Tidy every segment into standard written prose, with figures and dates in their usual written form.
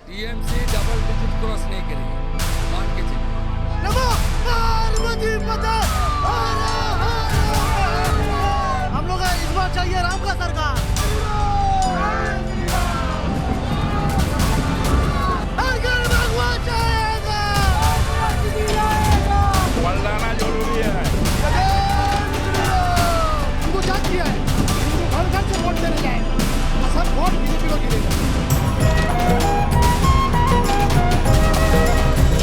TMC double digit cross नहीं करेगी, मान के चलिए। हम लोग इस बार चाहिए राम का सरकार। पलटाना जरूरी है। हिंदू जाति है, हिंदू घर घर से वोट देने जाएगा, सब वोट बीजेपी को गिरेगा।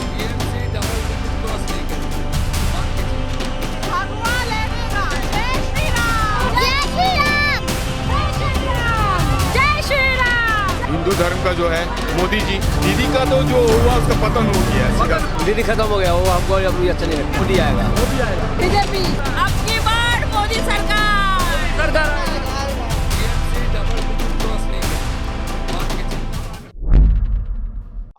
टीएमसी डबल डिजिट क्रॉस नहीं करेगी, मान के चलिए। भगवा लहरेगा। जय श्री राम, जय श्री राम, जय श्री राम, जय श्री राम। हिंदू धर्म का जो है मोदी जी, दीदी का तो जो हुआ उसका पतन हो गया है। दीदी खत्म हो गया, वो हमको अभी अच्छा नहीं लगता। मोदी आएगा, मोदी आएगा, बीजेपी अब की बार मोदी सरकार। टीएमसी डबल डिजिट क्रॉस नहीं करेगी, मान के चलिए।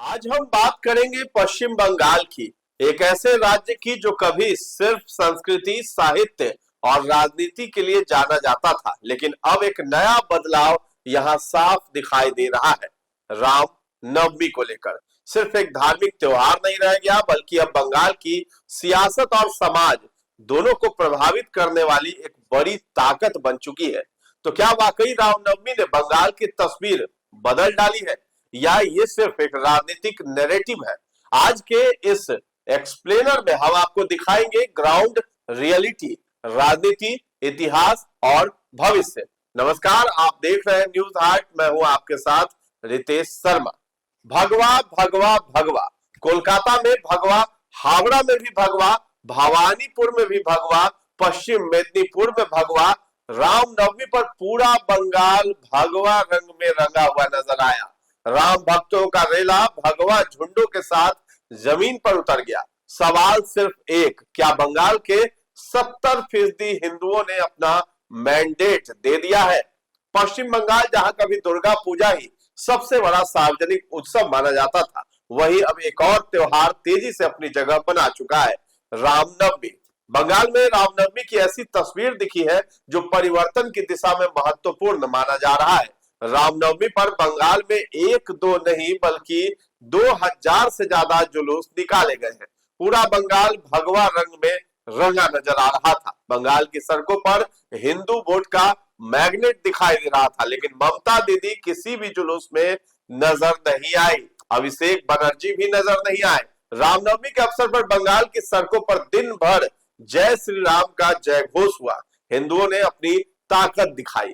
आज हम बात करेंगे पश्चिम बंगाल की, एक ऐसे राज्य की जो कभी सिर्फ संस्कृति, साहित्य और राजनीति के लिए जाना जाता था, लेकिन अब एक नया बदलाव यहाँ साफ दिखाई दे रहा है। राम नवमी को लेकर सिर्फ एक धार्मिक त्योहार नहीं रह गया, बल्कि अब बंगाल की सियासत और समाज दोनों को प्रभावित करने वाली एक बड़ी ताकत बन चुकी है। तो क्या वाकई रामनवमी ने बंगाल की तस्वीर बदल डाली है, या ये सिर्फ एक राजनीतिक नैरेटिव है? आज के इस एक्सप्लेनर में हम आपको दिखाएंगे ग्राउंड रियलिटी, राजनीति, इतिहास और भविष्य। नमस्कार, आप देख रहे हैं न्यूज हार्ट, मैं हूं आपके साथ रितेश शर्मा। भगवा भगवा भगवा, कोलकाता में भगवा, हावड़ा में भी भगवा, भवानीपुर में भी भगवा, पश्चिम मेदिनीपुर में भगवा। रामनवमी पर पूरा बंगाल भगवा रंग में रंगा हुआ नजर आया। राम भक्तों का रेला भगवा झुंडों के साथ जमीन पर उतर गया। सवाल सिर्फ एक, क्या बंगाल के 70% हिंदुओं ने अपना मैंडेट दे दिया है? पश्चिम बंगाल, जहां कभी दुर्गा पूजा ही सबसे बड़ा सार्वजनिक उत्सव माना जाता था, वही अब एक और त्योहार तेजी से अपनी जगह बना चुका है, रामनवमी। बंगाल में रामनवमी की ऐसी तस्वीर दिखी है जो परिवर्तन की दिशा में महत्वपूर्ण माना जा रहा है। रामनवमी पर बंगाल में एक दो नहीं बल्कि 2000 से ज्यादा जुलूस निकाले गए हैं। पूरा बंगाल भगवा रंग में रंगा नजर आ रहा था। बंगाल की सड़कों पर हिंदू वोट का मैग्नेट दिखाई दे रहा था, लेकिन ममता दीदी किसी भी जुलूस में नजर नहीं आई, अभिषेक बनर्जी भी नजर नहीं आए। रामनवमी के अवसर पर बंगाल की सड़कों पर दिन भर जय श्री राम का जय घोष हुआ। हिंदुओं ने अपनी ताकत दिखाई।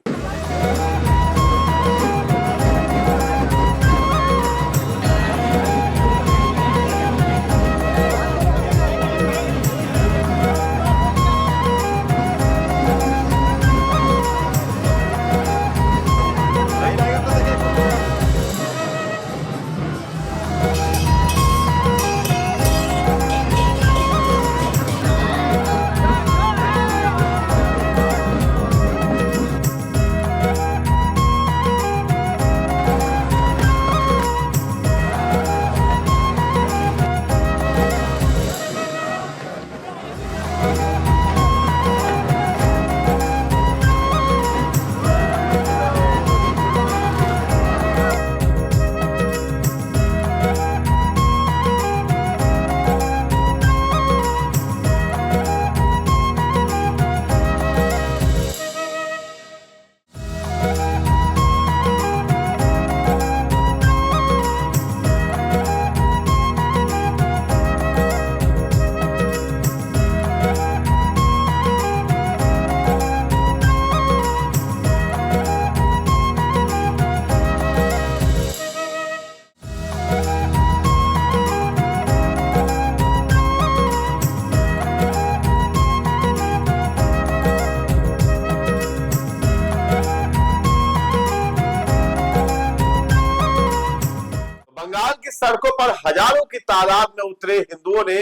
सड़कों पर हजारों की तादाद में उतरे हिंदुओं ने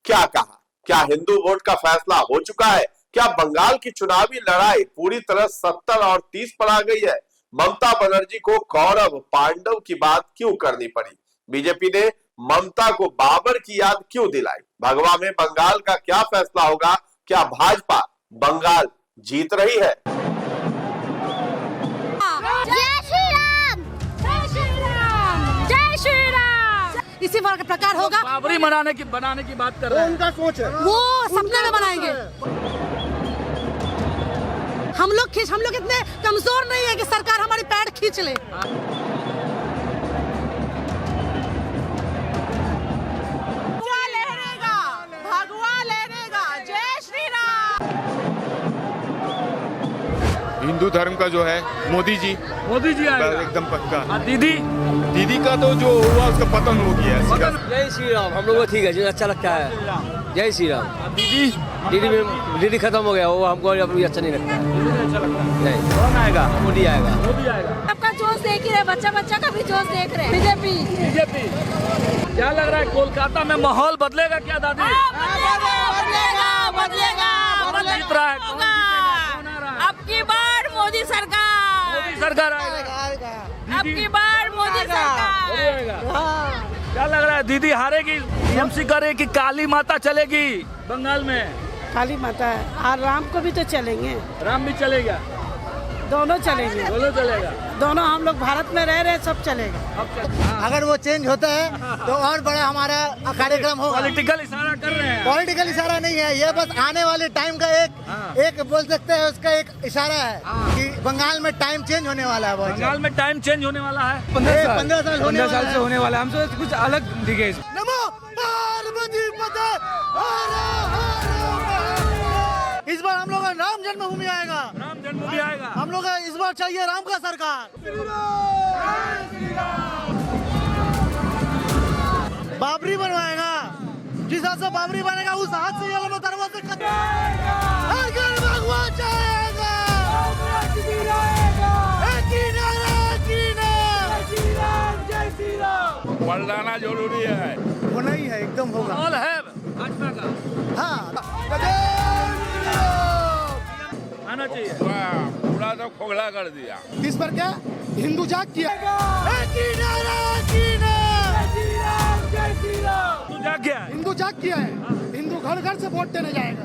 क्या कहा? क्या हिंदू वोट का फैसला हो चुका है? क्या बंगाल की चुनावी लड़ाई पूरी तरह 70 और 30 पर आ गई है? ममता बनर्जी को कौरव पांडव की बात क्यों करनी पड़ी? बीजेपी ने ममता को बाबर की याद क्यों दिलाई? भगवा में बंगाल का क्या फैसला होगा? क्या भाजपा बंगाल जीत रही है? जय श्री राम, जय श्री राम, जय श्री राम। प्रकार होगा। बाबरी बनाने की बात कर रहे हैं। उनका सोच है। वो सपने में बनाएंगे। हम लोग इतने कमजोर नहीं है कि सरकार हमारी पैर खींच ले। भगवा लहरेगा। जय श्री राम। हिंदू धर्म का जो है मोदी जी आएगा एकदम पक्का। दीदी का तो जो हुआ उसका पतन हो गया है। जय श्री राम। हम लोग को ठीक है, जो अच्छा लगता है। जय श्री राम। दीदी खत्म हो गया, वो हमको अब अच्छा नहीं लगता है। कौन आएगा? मोदी आएगा। सबका जोश देख ही रहे, बच्चा का भी जोश देख रहे हैं। बीजेपी। क्या लग रहा है कोलकाता में माहौल बदलेगा क्या दादी? बदलेगा। जीत रहा है कौन? अब की बार मोदी सरकार आएगा। अब की बार मोदी सरकार। क्या लग रहा है दीदी हारेगी? टीएमसी करे कि काली माता चलेगी बंगाल में? काली माता है और राम को भी तो चलेंगे। राम भी चलेगा? दोनों चलेंगे। दोनों चलेगा। दोनों हम लोग भारत में रह रहे, सब चलेगा। अगर वो चेंज होता है तो और बड़ा हमारा कार्यक्रम होगा। पॉलिटिकल इशारा कर रहे हैं। पॉलिटिकल इशारा नहीं है, ये बस आने वाले टाइम का एक बोल सकते हैं, उसका एक इशारा है कि बंगाल में टाइम चेंज होने वाला है। बंगाल में टाइम चेंज होने वाला है। 15 साल होने वाला है। हमसे कुछ अलग दिखे। नमो पार्वती पते। इस बार हम लोग का राम जन्मभूमि आएगा। हम लोग का इस बार चाहिए राम का सरकार। बाबरी बनवाएगा, जिस हाथ से बाबरी बनेगा उस हाथ से ये वाला दरवाजे हर घर भगवान जाएगा। पलटाना जरूरी है। वो नहीं है, एकदम होगा। माहौल है भाजपा का। हाँ आना चाहिए। पूरा तो खोखला कर दिया। इस पर क्या हिंदू जाग किया। तू जाग गया है। हिंदू जाग किया है। हिंदू घर घर से वोट देने जाएगा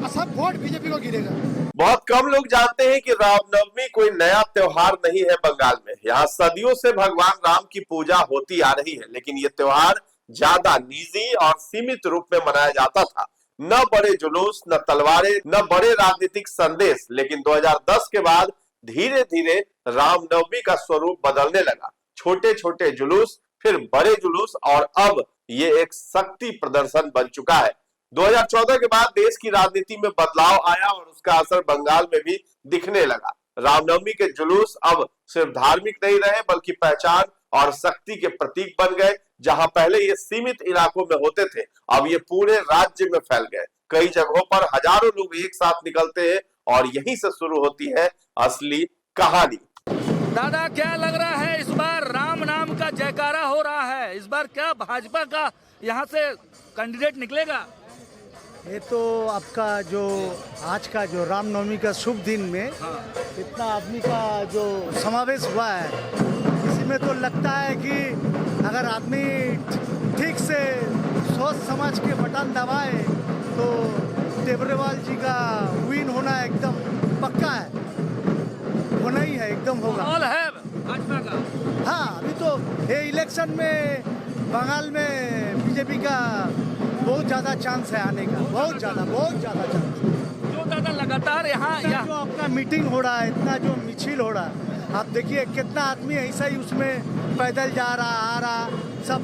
और सब वोट बीजेपी को गिरेगा। बहुत कम लोग जानते हैं कि रामनवमी कोई नया त्योहार नहीं है बंगाल में। यहाँ सदियों से भगवान राम की पूजा होती आ रही है, लेकिन ये त्योहार ज्यादा निजी और सीमित रूप में मनाया जाता था। न बड़े जुलूस, न तलवारें, न बड़े राजनीतिक संदेश। लेकिन 2010 के बाद धीरे धीरे रामनवमी का स्वरूप बदलने लगा। छोटे छोटे जुलूस, फिर बड़े जुलूस, और अब ये एक शक्ति प्रदर्शन बन चुका है। 2014 के बाद देश की राजनीति में बदलाव आया और उसका असर बंगाल में भी दिखने लगा। रामनवमी के जुलूस अब सिर्फ धार्मिक नहीं रहे, बल्कि पहचान और शक्ति के प्रतीक बन गए। जहां पहले ये सीमित इलाकों में होते थे, अब ये पूरे राज्य में फैल गए। कई जगहों पर हजारों लोग एक साथ निकलते हैं और यहीं से शुरू होती है असली कहानी। दादा क्या लग रहा है इस बार राम नाम का जयकारा हो रहा है? इस बार क्या भाजपा का यहाँ से कैंडिडेट निकलेगा? ये तो आपका जो आज का जो रामनवमी का शुभ दिन में इतना आदमी का जो समावेश हुआ है, इसी में तो लगता है कि अगर आदमी ठीक से सोच समझ के बटन दबाए तो टेबरेवाल जी का विन होना एकदम पक्का है। वो नहीं है, एकदम होगा। माहौल है भाजपा का। हाँ, अभी तो ये इलेक्शन में बंगाल में बीजेपी का बहुत ज्यादा चांस है आने का। बहुत ज्यादा चांस। जो दादा लगातार यहाँ जो अपना मीटिंग हो रहा है, इतना जो मिছিল हो रहा है, आप देखिए कितना आदमी ऐसा ही उसमें पैदल जा रहा आ रहा सब।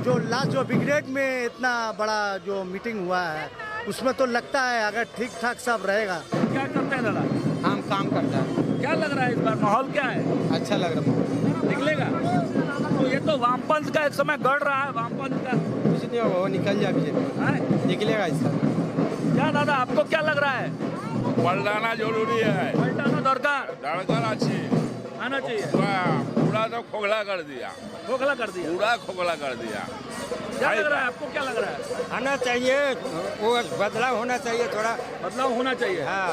जो लास्ट जो ब्रिगेड में इतना बड़ा जो मीटिंग हुआ है, उसमें तो लगता है अगर ठीक ठाक सब रहेगा। क्या करते हैं दादा? हम काम करता है। क्या लग रहा है इस बार माहौल क्या है? अच्छा लग रहा है। निकलेगा तो ये तो वामपंथ का एक समय गढ़ रहा है। वामपंथ का कुछ नहीं होगा, वो निकल जाए बीजेपी। निकलेगा इसका। क्या दादा आपको क्या लग रहा है? पलटाना जरूरी है। पलटाना दरकार आना चाहिए। पूरा तो खोखला कर दिया। खोखला कर दिया। पूरा खोखला कर दिया। क्या लग रहा है आपको? क्या लग रहा है? आना चाहिए, वो बदलाव होना चाहिए, थोड़ा बदलाव होना चाहिए। हाँ।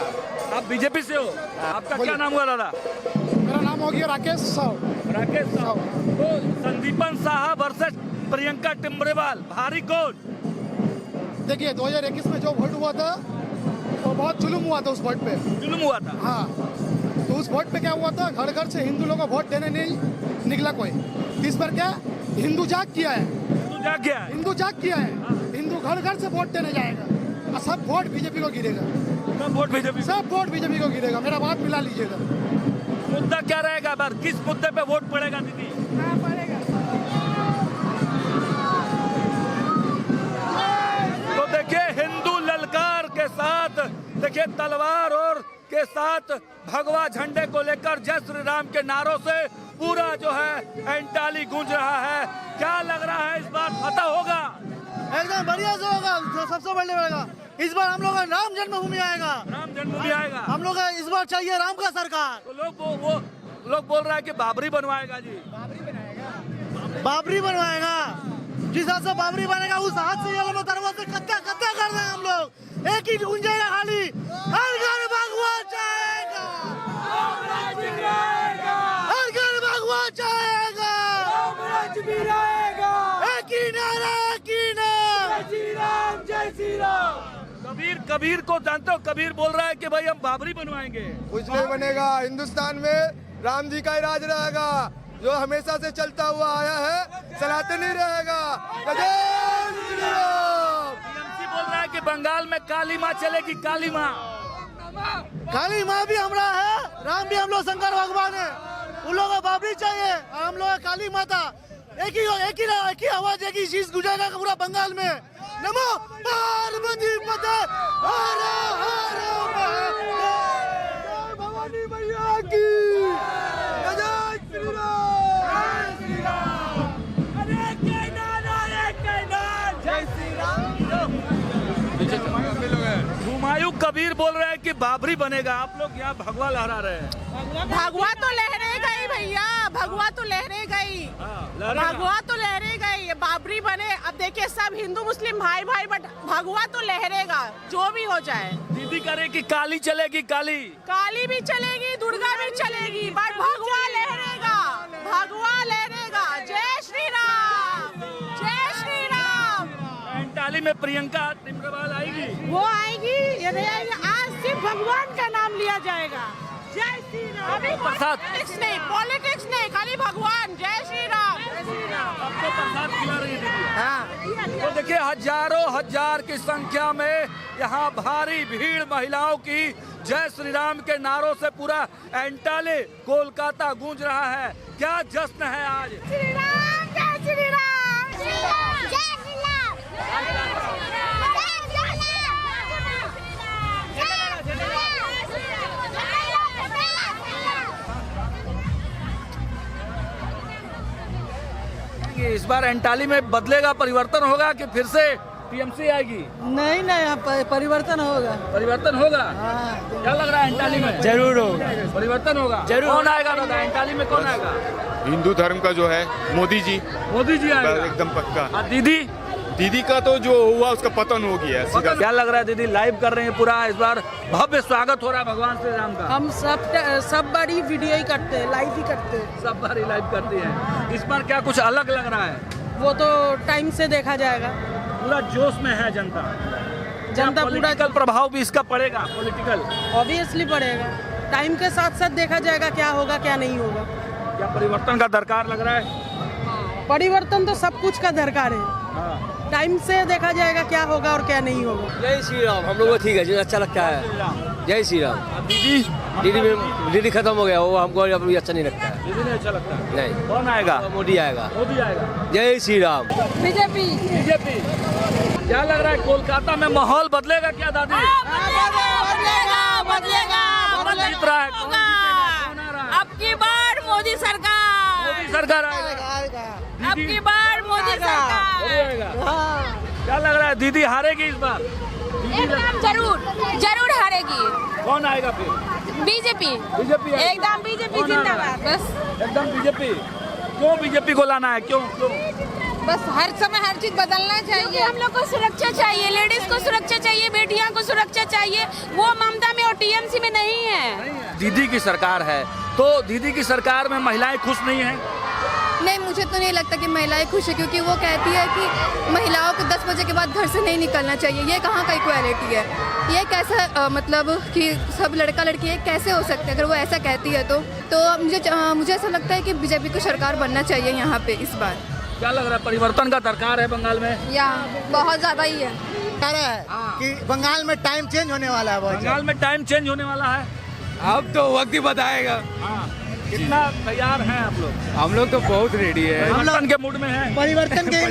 आप बीजेपी से हो? आपका क्या नाम हुआ दादा? मेरा नाम हो गया राकेश साहब। राकेश साहब। तो संदीपन साहा वर्सेस प्रियंका टिम्बरेवाल, भारी कौन? देखिए 2021 में जो वोट हुआ था वो बहुत जुल्म हुआ था। उस वोट पे जुल्म हुआ था। हाँ, तो उस वोट पे क्या हुआ था, घर घर से हिंदू लोगों को वोट देने नहीं निकला कोई। इस पर क्या हिंदू जाग किया है। जाग गया है। हिंदू जाग गया है। हिंदू घर घर से वोट देने जाएगा और सब वोट बीजेपी को गिरेगा। सब वोट बीजेपी, सब वोट बीजेपी को गिरेगा। मेरा बात मिला लीजिएगा। मुद्दा क्या रहेगा बार, किस मुद्दे पे वोट पड़ेगा दीदी? तो देखिए हिंदू ललकार के साथ, देखिए तलवार और के साथ भगवा झंडे को लेकर जय श्री राम के नारों से पूरा जो है एंटाली गूंज रहा है। क्या लग रहा है इस बार फतह होगा? एकदम बढ़िया से होगा। सबसे बढ़िया रहेगा इस बार हम लोग का राम जन्मभूमि आएगा। राम जन्मभूमि आएगा। हम लोग का इस बार चाहिए राम का सरकार। तो लोग बोल रहा है कि बाबरी बनवाएगा जी। बाबरी बनवाएगा। जिस हाथ से बाबरी बनेगा उस हाथ से ये लोग दरवाजे कत्ता कत्ता कर रहे हैं। हम लोग एक ही गुंजेगा खाली, हर घर भगवा चाहेगा, हर घर भगवा चाहेगा, एक ही नारा, एक ही नाम, जय श्री राम। कबीर को जानते हो? कबीर बोल रहा है कि भाई हम बाबरी बनवाएंगे। कुछ नहीं बनेगा। हिंदुस्तान में राम जी का ही राज रहेगा, जो हमेशा से चलता हुआ आया है, सनातन ही रहेगा। टीएमसी बोल रहा है कि बंगाल में काली माँ चलेगी। काली माँ भी हमरा है, राम भी हम लोग शंकर भगवान है। उन लोगों को बाबरी चाहिए और हम लोग काली माता। एक ही आवाज, एक ही चीज गुजरेगा पूरा बंगाल में। नमो पार्वती पते, हर हर महादेव, भवानी मैया की जय श्री राम, जय श्री राम, अरे के नाम, जय श्री राम। हुमायूं कबीर बोल रहे हैं कि बाबरी बनेगा। आप लोग यहाँ भगवा लहरा रहे हैं। भगवा तो लहरेगा ही भैया, भगवा तो लहरेगा ही, भगवा तो लहरेगा ही। ये बाबरी बने, अब देखिए सब हिंदू मुस्लिम भाई भाई, बट भगवा तो लहरेगा जो भी हो जाए। दीदी करे कि काली चलेगी। काली भी चलेगी, दुर्गा भी चलेगी, बट भगवा लहरेगा, भगवा लहरेगा। जय श्री राम, जय श्री राम। एंटाली में प्रियंका टिमरवाल आएगी। वो आएगी, ये नहीं आएगी। आज सिर्फ भगवान का नाम लिया जाएगा। जय श्री राम। अभी पॉलिटिक्स नहीं, खाली भगवान। जय श्री राम, जय श्री राम। आपको प्रसाद खिला रही है। तो देखिए हजारों हजार की संख्या में यहाँ भारी भीड़ महिलाओं की जय श्री राम के नारों से पूरा एंटाली कोलकाता गूंज रहा है। क्या जश्न है आज। श्री राम, जय श्री राम, जय श्री राम, जय श्री राम, इस बार एंटाली में बदलेगा, परिवर्तन होगा कि फिर से टीएमसी आएगी? नहीं, परिवर्तन होगा। परिवर्तन होगा। क्या लग रहा है एंटाली में? जरूर होगा, परिवर्तन होगा। जरूर। कौन आएगा दादा एंटाली में? कौन आएगा? हिंदू धर्म का जो है मोदी जी आएगा एकदम पक्का। और दीदी का तो जो हुआ उसका पतन हो गया है। क्या लग रहा है दीदी? लाइव कर रहे हैं पूरा, इस बार भव्य स्वागत हो रहा है भगवान श्री राम का। हम सब बड़ी वीडियो ही करते हैं, लाइव ही करते हैं। सब बारी लाइव करती है। इस बार क्या कुछ अलग लग रहा है? वो तो टाइम से देखा जाएगा। पूरा जोश में है जनता पूरा। पॉलिटिकल प्रभाव भी इसका पड़ेगा। पॉलिटिकल ऑब्वियसली पड़ेगा। टाइम के साथ साथ देखा जाएगा क्या होगा क्या नहीं होगा। क्या परिवर्तन का दरकार लग रहा है? परिवर्तन तो सब कुछ का दरकार है। टाइम से देखा जाएगा क्या होगा और क्या नहीं होगा। जय श्री राम। हम लोग को ठीक है जी, अच्छा लगता है। जय श्री राम। दीदी खत्म हो गया, वो हमको अभी अच्छा नहीं लगता है। दीदी नहीं अच्छा लगता है। नहीं। कौन आएगा? मोदी आएगा। जय श्री राम। बीजेपी। क्या लग रहा है कोलकाता में माहौल बदलेगा क्या दादी? बदलेगा। जीत रहा है? कौन जीतेगा? अब की बार मोदी सरकार आएगा। अब की बार मोदी सरकार। क्या लग रहा है दीदी हारेगी इस बार? एकदम जरूर हारेगी। कौन आएगा फिर? बीजेपी आएगा। एकदम बीजेपी जिंदाबाद। बस एकदम बीजेपी। क्यों बीजेपी को लाना है? क्यों? बस हर समय हर चीज बदलना चाहिए। हम लोग को सुरक्षा चाहिए, लेडीज को सुरक्षा चाहिए, बेटियां को सुरक्षा चाहिए। वो ममता में और टीएमसी में नहीं है। दीदी की सरकार है, तो दीदी की सरकार में महिलाएं खुश नहीं है? नहीं, मुझे तो नहीं लगता कि महिलाएं खुश है, क्योंकि वो कहती है कि महिलाओं को 10 बजे के बाद घर से नहीं निकलना चाहिए। ये कहाँ का इक्वालिटी है? ये कैसा मतलब कि सब लड़का लड़की एक कैसे हो सकते हैं? अगर वो ऐसा कहती है तो मुझे ऐसा लगता है कि बीजेपी को सरकार बनना चाहिए यहाँ पे इस बार। क्या लग रहा है, परिवर्तन का दरकार है बंगाल में? या बहुत ज्यादा ही है। कह रहा है कि बंगाल में टाइम चेंज होने वाला है। बंगाल में टाइम चेंज होने वाला है। अब तो वक्त ही बताएगा। कितना तैयार हैं आप लोग? हम लोग तो बहुत रेडी है, परिवर्तन के मूड में हैं। परिवर्तन के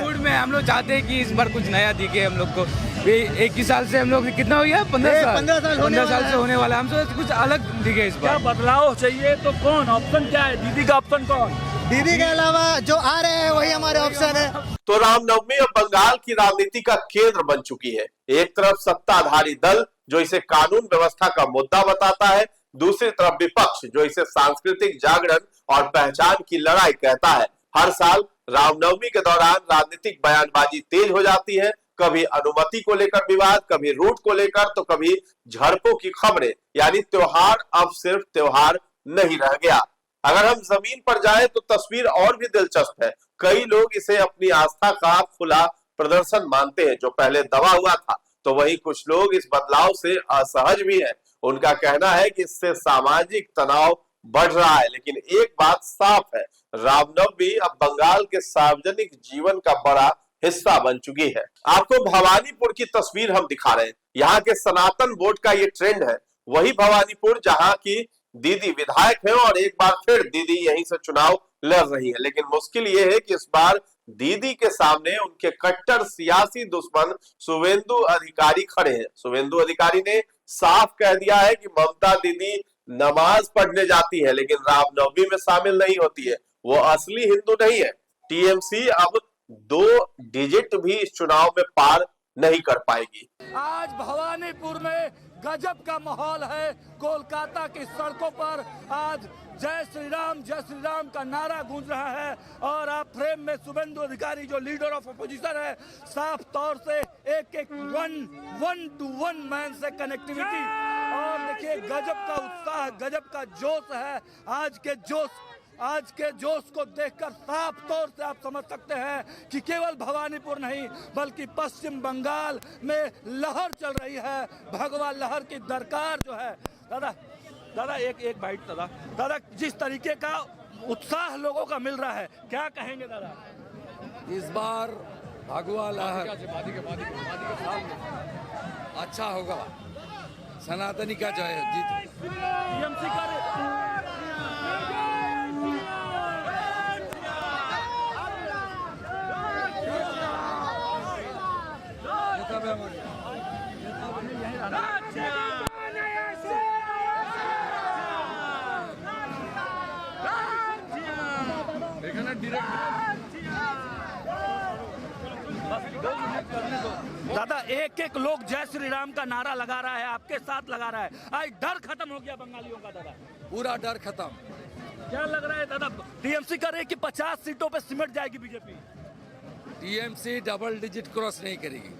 मूड में हम लोग चाहते हैं कि इस बार कुछ नया दिखे हम लोग को। 21 साल से हम लोग कितना हो गया, 15 साल से होने वाला, हम सोच कुछ अलग दिखे इस क्या बार। बदलाव चाहिए तो कौन ऑप्शन, क्या है दीदी का ऑप्शन? कौन दीदी के अलावा जो आ रहे हैं वही हमारे ऑप्शन है। तो रामनवमी अब बंगाल की राजनीति का केंद्र बन चुकी है। एक तरफ सत्ताधारी दल जो इसे कानून व्यवस्था का मुद्दा बताता है, दूसरी तरफ विपक्ष जो इसे सांस्कृतिक जागरण और पहचान की लड़ाई कहता है। हर साल रामनवमी के दौरान राजनीतिक बयानबाजी तेज हो जाती है, कभी अनुमति को लेकर विवाद, कभी रूट को लेकर, तो कभी झड़पों की खबरें। यानी त्योहार अब सिर्फ त्योहार नहीं रह गया। अगर हम जमीन पर जाएं तो तस्वीर और भी दिलचस्प है। कई लोग इसे अपनी आस्था का खुला प्रदर्शन मानते हैं जो पहले दबा हुआ था, तो वहीं कुछ लोग इस बदलाव से असहज भी हैं। उनका कहना है कि इससे सामाजिक तनाव बढ़ रहा है। लेकिन एक बात साफ है, रामनवमी अब बंगाल के सार्वजनिक जीवन का बड़ा हिस्सा बन चुकी है। आपको भवानीपुर की तस्वीर हम दिखा रहे हैं। यहाँ के सनातन वोट का ये ट्रेंड है। वही भवानीपुर जहाँ की दीदी विधायक है और एक बार फिर दीदी यहीं से चुनाव लड़ रही है। लेकिन मुश्किल ये है कि इस बार दीदी के सामने उनके कट्टर सियासी दुश्मन शुवेंदु अधिकारी खड़े हैं। शुवेंदु अधिकारी ने साफ कह दिया है कि ममता दीदी नमाज पढ़ने जाती है लेकिन रामनवमी में शामिल नहीं होती है। वो असली हिंदू नहीं है। टीएमसी अब 2 डिजिट भी इस चुनाव में पार नहीं कर पाएगी। आज भवानीपुर में गजब का माहौल है। कोलकाता की सड़कों पर आज जय श्री राम का नारा गूंज रहा है और आप फ्रेम में शुवेंदु अधिकारी जो लीडर ऑफ अपोजिशन है, साफ तौर से एक वन टू वन मैन से कनेक्टिविटी। और देखिए गजब का उत्साह, गजब का जोश है। आज के जोश को देखकर साफ तौर से आप समझ सकते हैं कि केवल भवानीपुर नहीं बल्कि पश्चिम बंगाल में लहर चल रही है। भगवा लहर की दरकार जो है। दादा एक बाइट दादा जिस तरीके का उत्साह लोगों का मिल रहा है, क्या कहेंगे दादा? इस बार भगवा लहर अच्छा होगा, सनातनी का जय जीत। टीएमसी का दादा एक लोग जय श्री राम का नारा लगा रहा है, आपके साथ लगा रहा है। आज डर खत्म हो गया बंगालियों का दादा, पूरा डर खत्म। क्या लग रहा है दादा? टीएमसी कर रही है कि 50 सीटों पे सिमट जाएगी BJP. TMC double digit cross नहीं करेगी,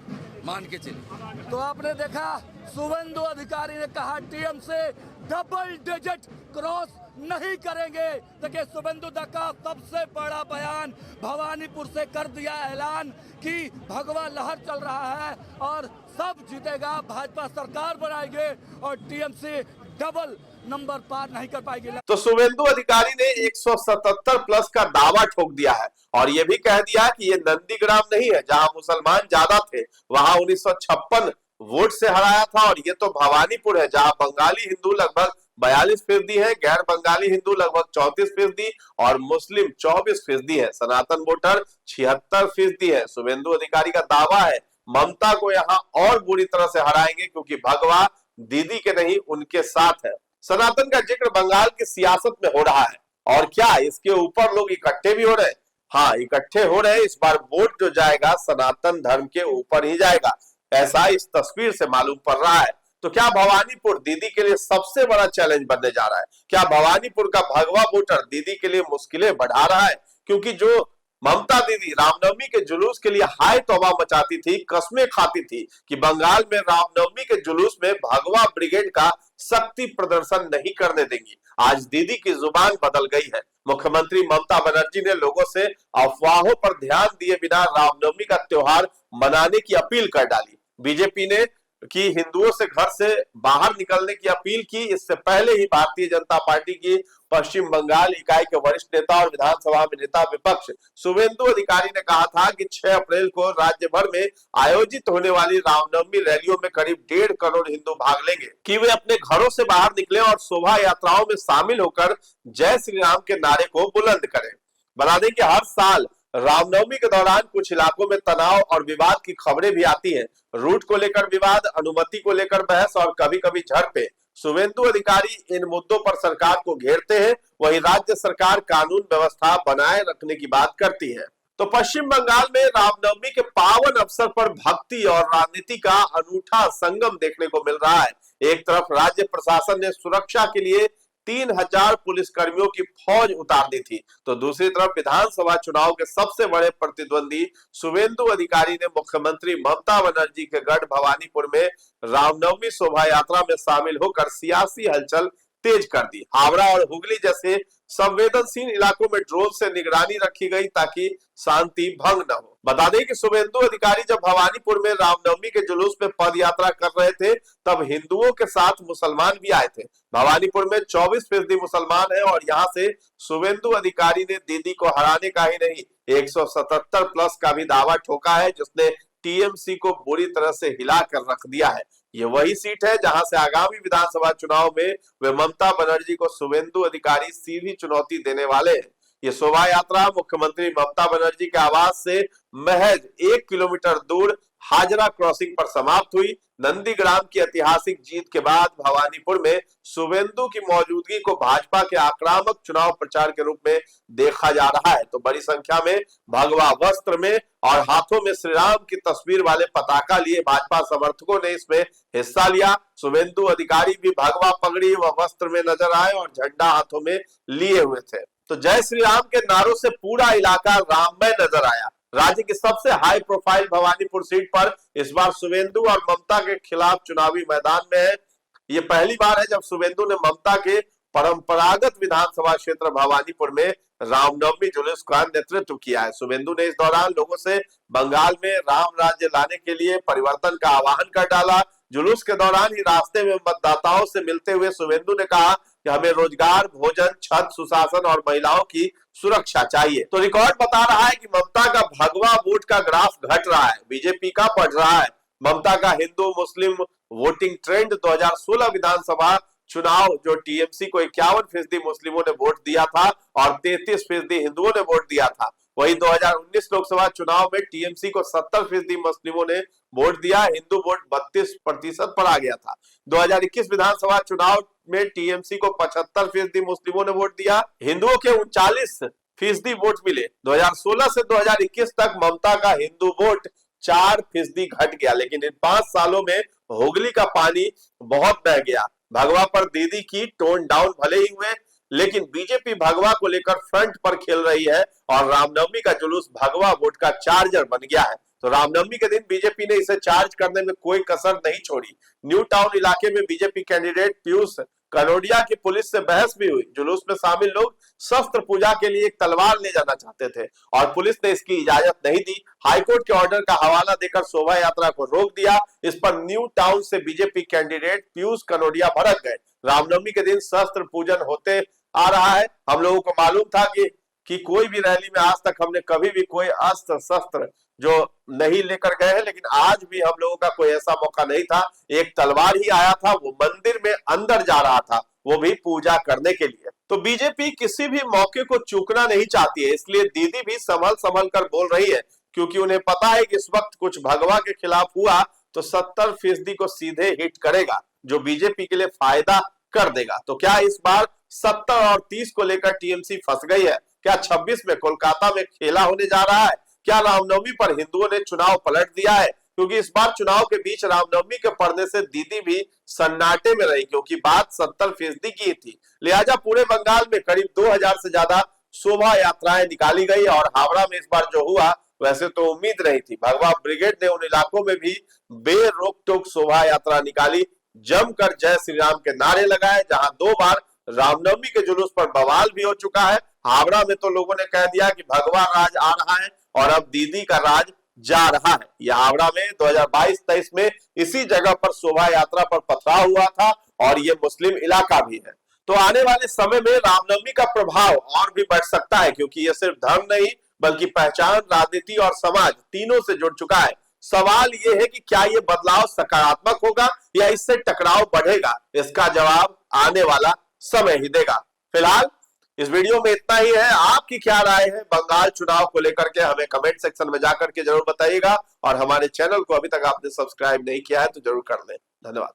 मान के चलिए। तो आपने देखा शुवेंदु अधिकारी ने कहा टीएमसी डबल डिजिट क्रॉस नहीं करेंगे। देखिए शुवेंदु का सबसे बड़ा बयान भवानीपुर से कर दिया ऐलान कि भगवा लहर चल रहा है और सब जीतेगा, भाजपा सरकार बनाएंगे और टीएमसी डबल नंबर पार नहीं कर पाएगी। तो शुवेंदु अधिकारी ने 177 प्लस का दावा ठोक दिया है और ये भी कह दिया कि ये नंदीग्राम नहीं है जहां मुसलमान ज्यादा थे, वहां 1956 वोट से हराया था। और ये तो भवानीपुर है जहां बंगाली हिंदू लगभग 42% है, गैर बंगाली हिंदू लगभग 34% और मुस्लिम 24% है, सनातन वोटर 76% है। शुवेंदु अधिकारी का दावा है ममता को यहाँ और बुरी तरह से हराएंगे क्योंकि भगवा दीदी के नहीं उनके साथ है। सनातन का जिक्र बंगाल की सियासत में हो रहा है और क्या इसके ऊपर लोग इकट्ठे भी हो रहे हैं? हाँ, इकट्ठे हो रहे हैं। इस बार वोट जो जाएगा सनातन धर्म के ऊपर ही जाएगा, ऐसा इस तस्वीर से मालूम पड़ रहा है। तो क्या भवानीपुर दीदी के लिए सबसे बड़ा चैलेंज बनने जा रहा है? क्या भवानीपुर का भगवा वोटर दीदी के लिए मुश्किलें बढ़ा रहा है? क्योंकि जो ममता दीदी रामनवमी के जुलूस के लिए हाय तौबा मचाती थी, कस्में खाती थी कि बंगाल में रामनवमी के जुलूस में भगवा ब्रिगेड का शक्ति प्रदर्शन नहीं करने देंगी, आज दीदी की जुबान बदल गई है। मुख्यमंत्री ममता बनर्जी ने लोगों से अफवाहों पर ध्यान दिए बिना रामनवमी का त्योहार मनाने की अपील कर डाली। बीजेपी ने कि हिंदुओं से घर से बाहर निकलने की अपील की। इससे पहले ही भारतीय जनता पार्टी की पश्चिम बंगाल इकाई के वरिष्ठ नेता और विधानसभा में नेता विपक्ष शुभेंदु अधिकारी ने कहा था कि 6 अप्रैल को राज्य भर में आयोजित होने वाली रामनवमी रैलियों में करीब 1.5 करोड़ हिंदू भाग लेंगे, कि वे अपने घरों से बाहर निकले और शोभा यात्राओं में शामिल होकर जय श्री राम के नारे को बुलंद करें। बता दें कि हर साल रामनवमी के दौरान कुछ इलाकों में तनाव और विवाद की खबरें भी आती हैं। रूट को लेकर विवाद, अनुमति को लेकर बहस और कभी कभी झड़पें। शुभेंदु अधिकारी इन मुद्दों पर सरकार को घेरते हैं, वहीं राज्य सरकार कानून व्यवस्था बनाए रखने की बात करती है। तो पश्चिम बंगाल में रामनवमी के पावन अवसर पर भक्ति और राजनीति का अनूठा संगम देखने को मिल रहा है। एक तरफ राज्य प्रशासन ने सुरक्षा के लिए 3000 पुलिसकर्मियों की फौज उतार दी थी, तो दूसरी तरफ विधानसभा चुनाव के सबसे बड़े प्रतिद्वंदी शुभेंदु अधिकारी ने मुख्यमंत्री ममता बनर्जी के गढ़ भवानीपुर में रामनवमी शोभा यात्रा में शामिल होकर सियासी हलचल तेज कर दी। हावड़ा और हुगली जैसे संवेदनशील इलाकों में ड्रोन से निगरानी रखी गई ताकि शांति भंग न हो। बता दें कि शुभेंदु अधिकारी जब भवानीपुर में रामनवमी के जुलूस में पद यात्रा कर रहे थे, तब हिंदुओं के साथ मुसलमान भी आए थे। भवानीपुर में 24% मुसलमान है और यहाँ से शुभेंदु अधिकारी ने दीदी को हराने का ही नहीं 177 प्लस का भी दावा ठोका है, जिसने टीएमसी को बुरी तरह से हिला कर रख दिया है। ये वही सीट है जहां से आगामी विधानसभा चुनाव में वे ममता बनर्जी को शुभेंदु अधिकारी सीधी चुनौती देने वाले हैं। ये शोभा यात्रा मुख्यमंत्री ममता बनर्जी के आवास से महज 1 किलोमीटर दूर हाजरा क्रॉसिंग पर समाप्त हुई। नंदीग्राम की ऐतिहासिक जीत के बाद भवानीपुर में शुभेंदु की मौजूदगी को भाजपा के आक्रामक चुनाव प्रचार के रूप में देखा जा रहा है। तो बड़ी संख्या में भगवा वस्त्र में और हाथों में श्री राम की तस्वीर वाले पताका लिए भाजपा समर्थकों ने इसमें हिस्सा लिया। शुभेंदु अधिकारी भी भगवा पगड़ी व वस्त्र में नजर आए और झंडा हाथों में लिए हुए थे। तो जय श्री राम के नारों से पूरा इलाका राममय नजर आया। राज्य की सबसे हाई प्रोफाइल भवानीपुर सीट पर इस बार शुभेंदु और ममता के खिलाफ चुनावी मैदान में है। ये पहली बार है जब शुभेंदु ने ममता के परंपरागत विधानसभा क्षेत्र भवानीपुर में रामनवमी जुलूस का नेतृत्व किया है। शुभेंदु ने इस दौरान लोगों से बंगाल में राम राज्य लाने के लिए परिवर्तन का आह्वान कर डाला। जुलूस के दौरान ही रास्ते में मतदाताओं से मिलते हुए शुभेंदु ने कहा कि हमें रोजगार, भोजन, छत, सुशासन और महिलाओं की सुरक्षा चाहिए। तो रिकॉर्ड बता रहा है कि ममता का भगवा वोट का ग्राफ घट रहा है, बीजेपी का बढ़ रहा है। ममता का हिंदू मुस्लिम वोटिंग ट्रेंड 2016 विधानसभा चुनाव जो टीएमसी को 51% मुस्लिमों ने वोट दिया था और 33% हिंदुओं ने वोट दिया था, वही 2019 लोकसभा चुनाव में टीएमसी को 70% मुस्लिमों ने वोट दिया, हिंदू वोट 32% पर आ गया था। 2021 विधानसभा चुनाव में टीएमसी को 75% मुस्लिमों ने वोट दिया, हिंदुओं के 39% वोट मिले। 2016 से 2021 तक ममता का हिंदू वोट 4% घट गया, लेकिन इन 5 सालों में हुगली का पानी बहुत बह गया। भगवा पर दीदी की टोन डाउन भले ही हुए, लेकिन बीजेपी भगवा को लेकर फ्रंट पर खेल रही है और रामनवमी का जुलूस भगवा वोट का चार्जर बन गया है। तो रामनवमी के दिन बीजेपी ने इसे चार्ज करने में कोई कसर नहीं छोड़ी। न्यू टाउन इलाके में बीजेपी कैंडिडेट पीयूष कनोडिया की पुलिस से बहस भी हुई। जुलूस में शामिल लोग शस्त्र पूजा के लिए एक तलवार ले जाना चाहते थे और पुलिस ने इसकी इजाजत नहीं दी। हाईकोर्ट के ऑर्डर का हवाला देकर शोभा यात्रा को रोक दिया। इस पर न्यू टाउन से बीजेपी कैंडिडेट पीयूष कनोडिया भड़क गए। रामनवमी के दिन शस्त्र पूजन होते आ रहा है। हम लोगों को मालूम था कि कोई भी रैली में आज तक हमने कभी भी कोई अस्त्र शस्त्र जो नहीं लेकर गए हैं, लेकिन आज भी हम लोगों का कोई ऐसा मौका नहीं था। एक तलवार ही आया था, वो मंदिर में अंदर जा रहा था, वो भी पूजा करने के लिए। तो बीजेपी किसी भी मौके को चूकना नहीं चाहती है, इसलिए दीदी भी संभल कर बोल रही है, क्योंकि उन्हें पता है कि इस वक्त कुछ भगवा के खिलाफ हुआ तो 70% को सीधे हिट करेगा, जो बीजेपी के लिए फायदा कर देगा। तो क्या इस बार 70 और 30 को लेकर टीएमसी फंस गई है? क्या 26 में कोलकाता में खेला होने जा रहा है? क्या रामनवमी पर हिंदुओं ने चुनाव पलट दिया है? क्योंकि इस बार चुनाव के बीच रामनवमी के पड़ने से दीदी भी सन्नाटे में रही, क्योंकि बात 70% की थी। लिहाजा पूरे बंगाल में करीब 2000 से ज्यादा शोभा यात्राएं निकाली गई और हावड़ा में इस बार जो हुआ वैसे तो उम्मीद रही थी। भगवा ब्रिगेड ने उन इलाकों में भी बेरोक टोक शोभा यात्रा निकाली, जमकर जय श्री राम के नारे लगाए। जहां 2 बार रामनवमी के जुलूस पर बवाल भी हो चुका है। हावड़ा में तो लोगों ने कह दिया कि भगवा राज आ रहा है और अब दीदी का राज जा रहा है। यह हावड़ा में 2022-23 में इसी जगह पर शोभा यात्रा पर पथराव हुआ था और यह मुस्लिम इलाका भी है। तो आने वाले समय में रामनवमी का प्रभाव और भी बढ़ सकता है, क्योंकि यह सिर्फ धर्म नहीं बल्कि पहचान, राजनीति और समाज तीनों से जुड़ चुका है। सवाल यह है कि क्या यह बदलाव सकारात्मक होगा या इससे टकराव बढ़ेगा? इसका जवाब आने वाला समय ही देगा। फिलहाल इस वीडियो में इतना ही है। आपकी क्या राय है बंगाल चुनाव को लेकर के, हमें कमेंट सेक्शन में जाकर के जरूर बताइएगा। और हमारे चैनल को अभी तक आपने सब्सक्राइब नहीं किया है तो जरूर कर लें। धन्यवाद।